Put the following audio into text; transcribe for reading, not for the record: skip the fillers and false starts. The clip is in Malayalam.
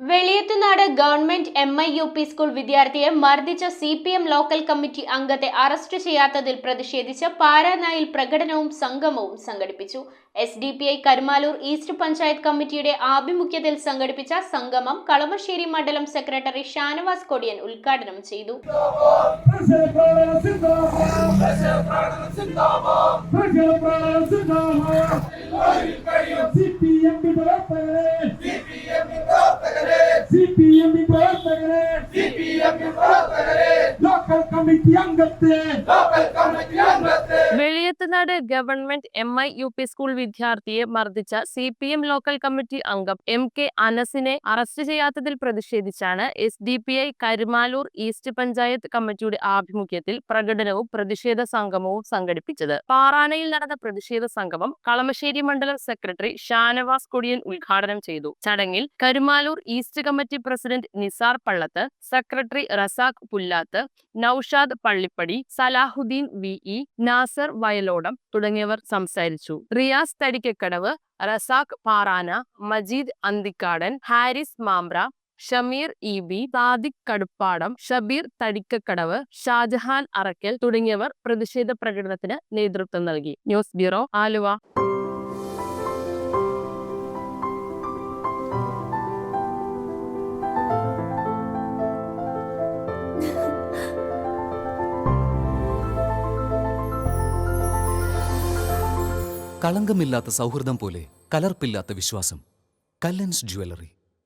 Veliyathunad government MI UP school വിദ്യാർത്ഥിയെ മർദ്ദിച്ച CPM ലോക്കൽ കമ്മിറ്റി അംഗത്തെ അറസ്റ്റ് ചെയ്യാത്തതിൽ പ്രതിഷേധിച്ച് പാരാനായിൽ പ്രകടനവും സംഗമവും സംഘടിപ്പിച്ചു. SDPI കരുമാലൂർ ഈസ്റ്റ് പഞ്ചായത്ത് കമ്മിറ്റിയുടെ ആഭിമുഖ്യത്തിൽ സംഘടിപ്പിച്ച സംഗമം കളമശ്ശേരി മണ്ഡലം സെക്രട്ടറി ഷാനവാസ് കൊടിയൻ ഉദ്ഘാടനം ചെയ്തു. Veliyathunad government MI UP school വിദ്യാർത്ഥിയെ മർദ്ദിച്ച CPM ലോക്കൽ കമ്മിറ്റി അംഗം MK അനസിനെ അറസ്റ്റ് ചെയ്യാത്തതിൽ പ്രതിഷേധിച്ചാണ് SDPI കരുമാലൂർ ഈസ്റ്റ് പഞ്ചായത്ത് കമ്മിറ്റിയുടെ ആഭിമുഖ്യത്തിൽ പ്രകടനവും പ്രതിഷേധ സംഗമവും സംഘടിപ്പിച്ചത്. പാറാനയിൽ നടന്ന പ്രതിഷേധ സംഗമം കളമശ്ശേരി മണ്ഡലം സെക്രട്ടറി ഷാനവാസ് കൊടിയൻ ഉദ്ഘാടനം ചെയ്തു. ചടങ്ങിൽ Karumalloor east committee president Nisar Pallath, secretary Razak Pullath, Noushad Pallippadi, Salahuddin VE, Nasar Vayalodam തുടങ്ങിയവർ സംസാരിച്ചു. റിയാസ് തടിക്കക്കടവ്, റസാഖ് പാറാന, മജീദ് അന്തിക്കാടൻ, ഹാരിസ് മാമ്പ്ര, ഷമീർ EB, സാദിഖ് കടുപ്പാടം, ഷബീർ തടിക്കക്കടവ്, ഷാജഹാൻ അറക്കൽ തുടങ്ങിയവർ പ്രതിഷേധ പ്രകടനത്തിന് നേതൃത്വം നൽകി. News bureau, Aluva. കളങ്കമില്ലാത്ത സൗഹൃദം പോലെ കലർപ്പില്ലാത്ത വിശ്വാസം. കല്ലൻസ് ജ്വല്ലറി.